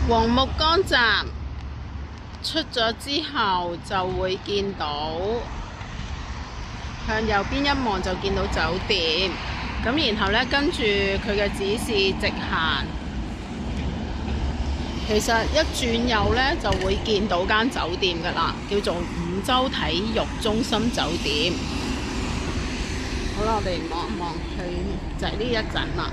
黃木崗站出咗之後就會見到向右邊一望就見到酒店，咁然後呢，跟住佢嘅指示直行，其實一轉右呢，就會見到間酒店㗎啦，叫做五洲體育中心酒店。好啦，我哋望一望去就係呢一陣啦。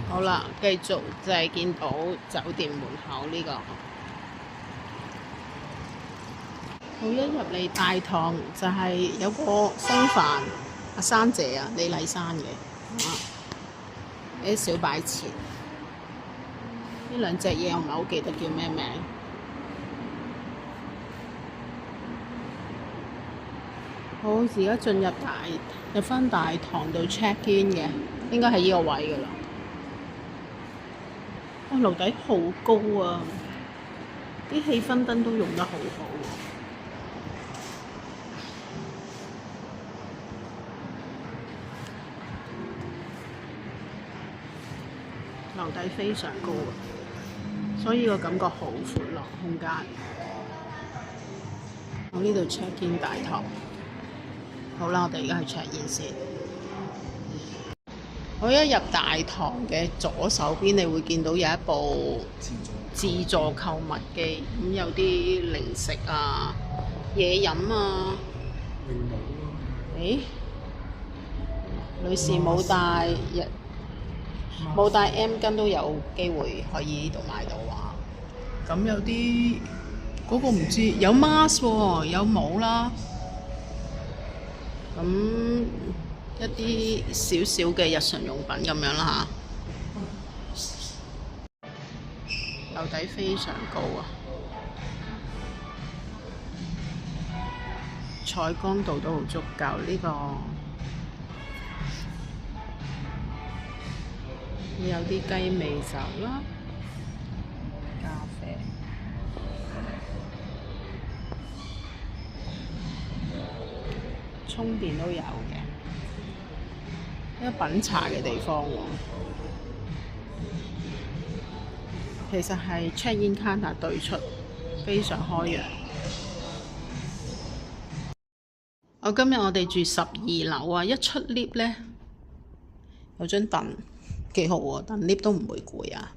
好啦，繼續就係見到酒店門口呢個。好，一入嚟大堂就係有個風帆，阿珊姐啊，李麗珊嘅，啲小擺設。呢兩隻嘢我唔係好記得叫咩名。好，而家進入返大堂度 check in 嘅，應該係呢個位㗎啦。樓底好高啊！啲氣氛燈都用得好好喎。樓底非常高啊，所以個感覺好闊落空間。我呢度 check in 大堂。好啦，我哋而家去 check in 先。我一入大堂嘅左手邊，你會見到有一部自助購物機，咁有啲零食啊、嘢飲啊。誒，女士冇帶 M 巾都有機會可以呢度買到啊！咁有啲嗰個唔知有 mask 喎，有帽啦。咁一啲少少嘅日常用品咁樣啦嚇，樓底非常高啊，採光度都好足夠。呢個有啲雞尾酒啦，咖啡。充電都有嘅，一個品茶嘅地方喎。其實係 check-in counter 對出，非常開揚。今日我哋住12樓啊，一出 lift 呢，有張凳，幾好喎，等 lift 都唔會攰啊。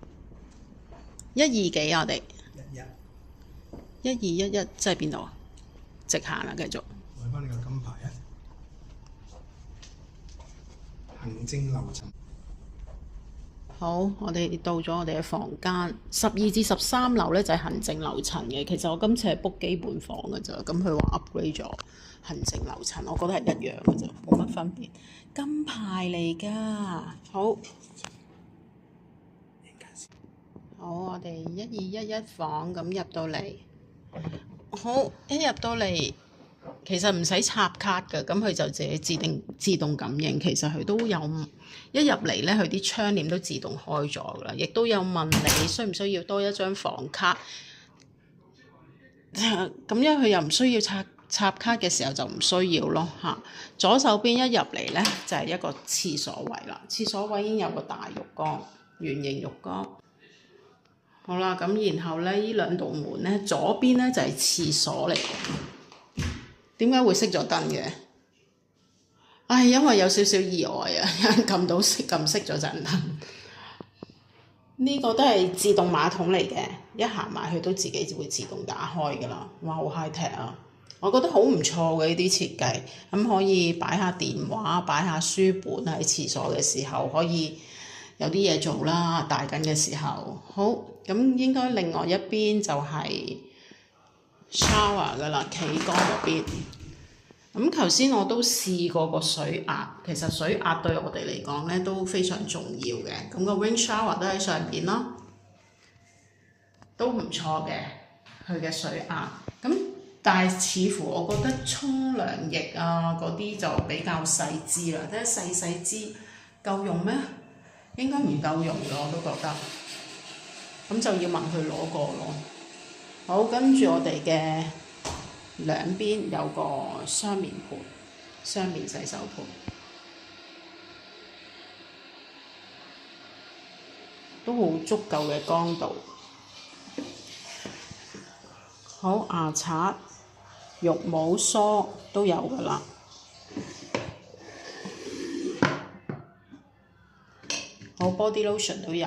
1、2幾啊？我哋1211即係邊度啊？直行啦，繼續。揾翻你個金牌啊！行政樓層。好，我哋到咗我哋嘅房間，12至13樓呢就係行政樓層嘅。其實我今次係 book 基本房嘅咋，咁佢話 upgrade 咗行政樓層，我覺得係一樣嘅啫，冇乜分別。金牌嚟㗎，好，我哋1211房咁入到嚟，好，一入到嚟。其實唔使插卡嘅，咁佢就自動感應。其實佢都有一入嚟呢，佢啲窗簾都自動開咗㗎啦，亦都有問你需唔需要多一張房卡。咁因為佢又唔需要插卡嘅時候就唔需要咯嚇。左手邊一入嚟呢，就係一個廁所位啦，廁所位已經有個大浴缸，圓形浴缸。好啦，咁然後呢，呢兩道門呢，左邊呢就係廁所嚟嘅。點解會熄咗燈嘅？因為有少少意外啊！有人撳熄咗盞燈。呢個都係自動馬桶嚟嘅，一行埋去都自己會自動打開㗎啦。哇，好 high tech 啊！我覺得好唔錯嘅呢啲設計，咁可以擺下電話、擺下書本喺廁所嘅時候，可以有啲嘢做啦。大緊嘅時候，好，咁應該另外一邊就係shower 㗎啦，企缸嗰邊。咁頭先我都試過個水壓，其實水壓對我哋嚟講呢都非常重要嘅。咁個 rain shower 都喺上邊啦，都唔錯嘅佢嘅水壓。咁但係似乎我覺得沖涼液啊嗰啲就比較細支啦，即係細支夠用咩？應該唔夠用嘅，我都覺得。咁就要問佢攞過咯。好，跟住我哋嘅兩邊有個雙面盤、雙面洗手盤，都好足夠嘅光度。好，牙刷、浴帽梳都有㗎啦。好 body lotion 都有。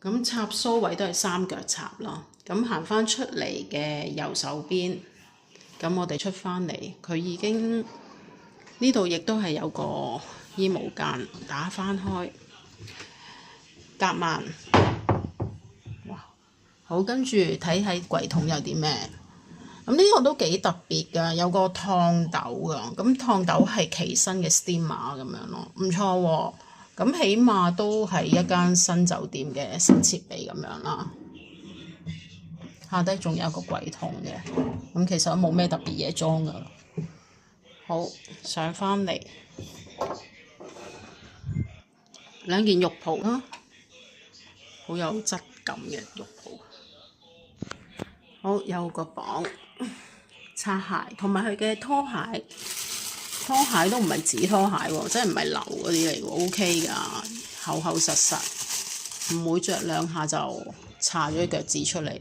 咁插須位都係3腳插咯。咁行翻出嚟嘅右手邊，咁我哋出翻嚟，佢已經呢度亦都係有個衣帽間，打翻開，夾萬。哇！好，跟住睇喺櫃桶有啲咩？咁呢個都幾特別㗎，有個燙斗㗎。咁燙斗係奇身嘅 steamer 咁樣咯，唔錯喎。咁起碼都係一間新酒店嘅新設備咁樣啦。下低仲有一個櫃桶嘅，咁其實都冇咩特別嘢裝㗎。好，上翻嚟兩件浴袍啦，好有質感嘅浴袍。好，有個綁擦鞋，同埋佢嘅拖鞋。拖鞋都唔係紙拖鞋喎，真係唔係流嗰啲嚟喎 ，OK 㗎，厚厚實實，唔會着兩下就搽咗腳趾出嚟。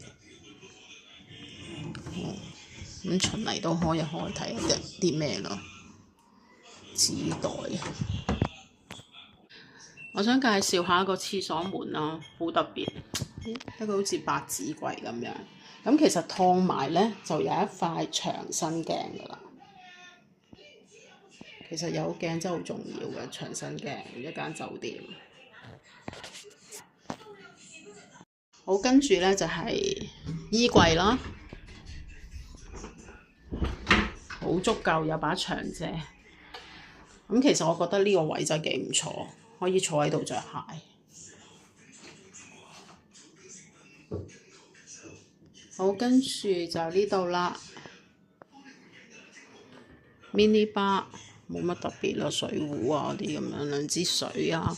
咁循例都開一開睇下啲咩咯，紙袋。我想介紹下一個廁所門啦，好特別，一個好似百子櫃咁樣。咁其實燙埋咧就有一塊長身鏡㗎啦。其實有鏡真係好重要嘅，長身鏡一間酒店。好，跟住咧就係衣櫃啦，好足夠，有把長遮。咁其實我覺得呢個位真係幾唔錯，可以坐喺度着鞋。好，跟住就呢度啦 ，mini bar。冇乜特別啦，水壺啊啲咁樣，兩支水啊，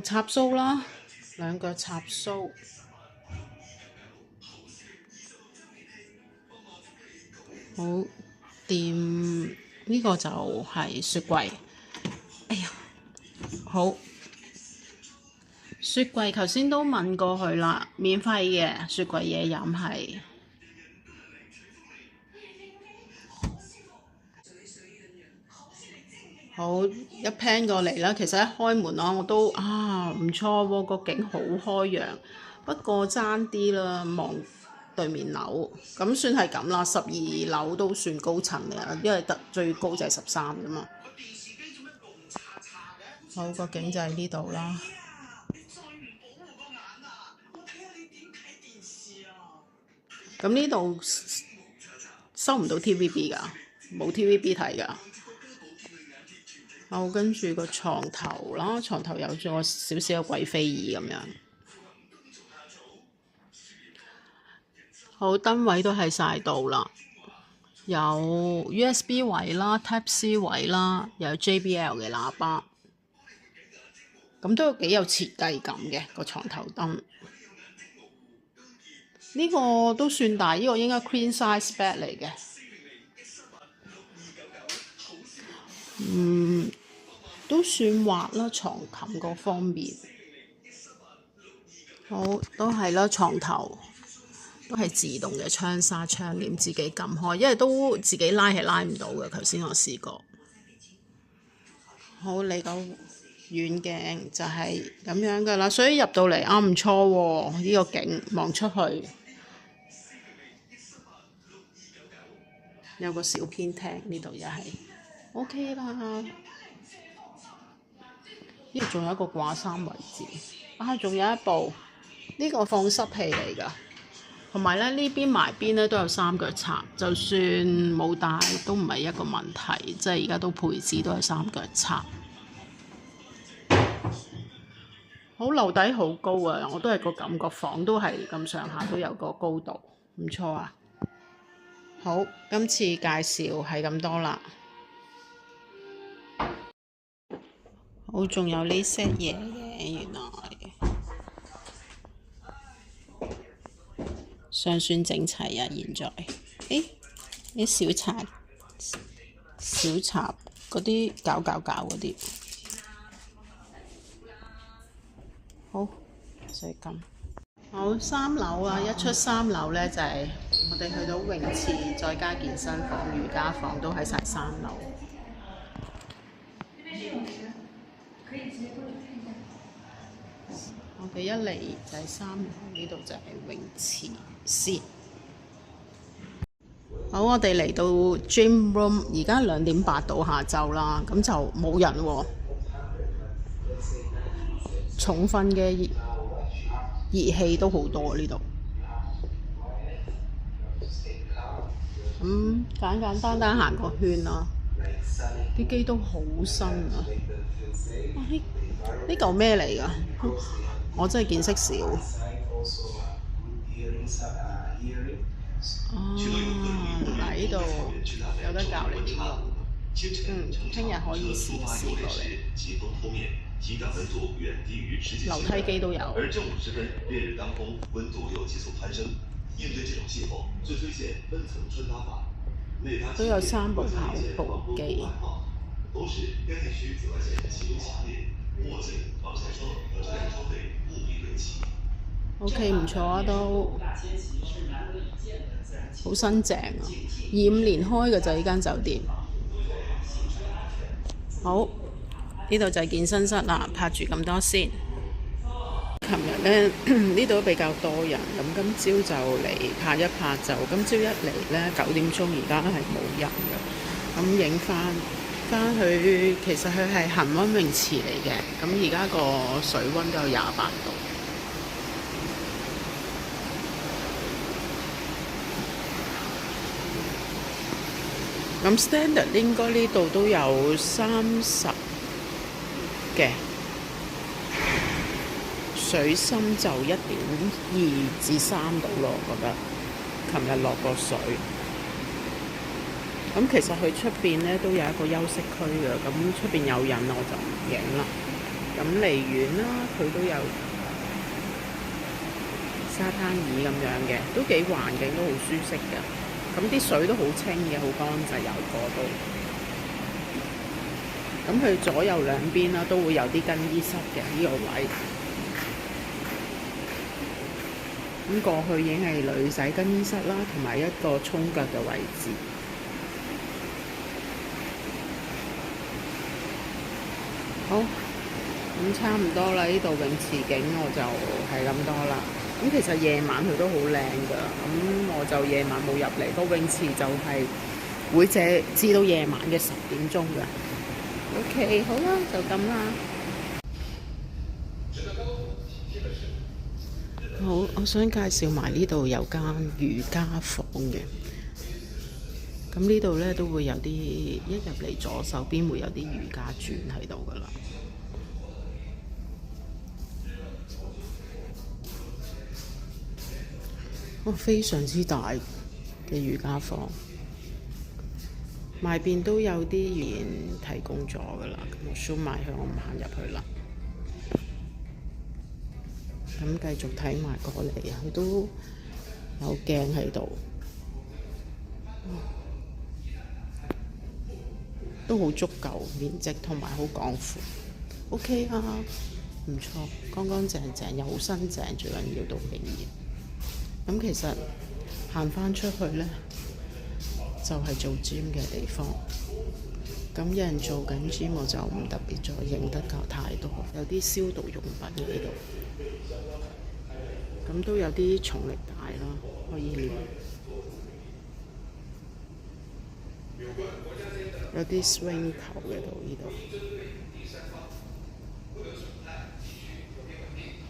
插須啦，兩腳插須，好掂。呢個就係雪櫃。哎呀，好，雪櫃頭先都問過佢啦，免費嘅雪櫃嘢飲係。好，一 pan 過嚟啦，其實一開門啦，我都唔錯喎，個景好開揚，不過爭啲啦，望對面樓，咁算係咁啦，12樓都算高層嘅，因為得最高就係13啫嘛。好，個景就喺呢度啦。咁呢度收唔到 TVB 㗎，冇 TVB 睇㗎。好，跟住個床頭啦，床頭有咗少少嘅貴妃椅咁樣。好，燈位都喺晒度啦，有 USB 位啦、Type C 位啦，有 JBL 嘅喇叭，咁都幾有設計感嘅個床頭燈。呢個都算大，呢個應該 Queen Size Bed 嚟嘅。都算滑啦，床冚嗰方面。好，都係啦，床頭都係自動嘅窗紗窗簾，自己撳開，因為都自己拉係拉唔到嘅。頭先我試過。好，你個遠鏡就係咁樣噶啦，所以入到嚟唔錯喎，呢個景望出去。有個小偏廳，呢度又係 OK 啦。呢度仲有一個掛衫位置，仲有一部呢個放濕器嚟㗎，同埋咧呢邊埋邊咧都有3腳插，就算冇帶都唔係一個問題，即係而家都配置都係3腳插。好，樓底好高啊！我都係個感覺，房都係咁上下，都有個高度，唔錯啊！好，今次介紹係咁多啦。好，仲有呢 set 嘢嘅，原來尚算整齊啊！現在，啲小插嗰啲搞嗰啲，好，就係咁。好，3樓啊！一出3樓呢，就係、我哋去到泳池，再加健身房、瑜伽房都喺晒3樓。我哋一嚟就係3樓，呢度就係泳池先。好，我哋嚟到 gym room， 而家2點8度下晝啦，咁就冇人喎。重訓嘅熱氣都好多呢度。簡簡單單行個圈啦，啲機都好新啊！哇，呢嚿咩嚟㗎？我真係見識少。嗱，呢度有得教你點用。聽日可以試過嚟。樓梯機都有。而正午時分，烈日當空，溫度又急速攀升。應對這種氣候，最推薦溫層穿搭法。都有3部跑步機。同時，該地區紫外線氣流強烈，墨鏡、防曬霜和遮陽裝備務必備齊。OK， 唔錯啊，都好新淨啊！25年開嘅就呢間酒店。好，呢度就係健身室啦，拍住咁多先。琴日呢，呢度比較多人，咁今朝就嚟拍一拍就，今朝一嚟呢9點鐘，而家係冇人嘅。咁影翻去，其實佢係恆溫泳池嚟嘅，咁而家個水溫都有28度。咁 standard 應該呢度都有30嘅。水深就1.2至3度咯，我覺得。琴日落個水，咁其實佢出邊呢都有一個休息區嘅，咁出邊有人我就唔影啦。咁離遠啦，佢都有沙灘椅咁樣嘅，都幾環境都好舒適嘅。咁啲水都好清嘅，好乾淨，游過都。咁佢左右兩邊啦，都會有啲更衣室嘅呢個位。咁過去已經係女仔更衣室啦，同埋一個沖腳嘅位置。好，咁差唔多啦。呢度泳池景我就係咁多啦。咁其實夜晚佢都好靚㗎，咁我就夜晚冇入嚟。個泳池就係會至到夜晚嘅10點鐘㗎。OK， 好啦，就咁啦。好，我想介紹埋呢度有間瑜伽房嘅。咁呢度呢都會有啲，一入嚟左手邊會有啲瑜伽磚喺度噶啦。非常之大嘅瑜伽房，埋邊都有啲員提供咗噶啦。咁我 show 埋佢，我唔行入去啦。咁繼續睇埋過嚟啊！佢都有鏡喺度，都好足夠面積，同埋好廣闊。OK 啊，唔錯，乾乾淨淨又好新淨，最緊要都明顯。咁其實行翻出去呢，就係做 gym 嘅地方。咁有人做緊 gym，我就唔特別再影得太多，有啲消毒用品喺度。咁都有啲重力帶啦，可以練。有啲 swing 球嘅度呢度。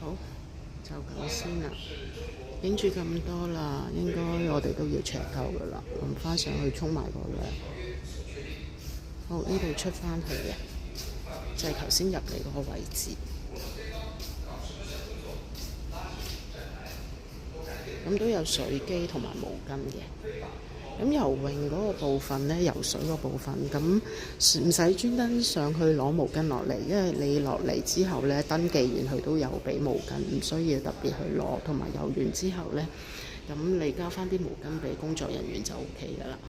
好，就咁先啦。影住咁多啦，應該我哋都要 check out 噶啦。咁翻上去沖埋個涼。好，呢度出翻去嘅，就係頭先入嚟嗰個位置。咁都有水機同埋毛巾嘅。咁游泳嗰個部分呢，游水嗰部分，咁唔使專登上去攞毛巾落嚟，因為你落嚟之後呢，登記完佢都有俾毛巾，唔需要特別去攞。同埋游完之後呢，咁你交翻啲毛巾俾工作人員就 OK 噶啦。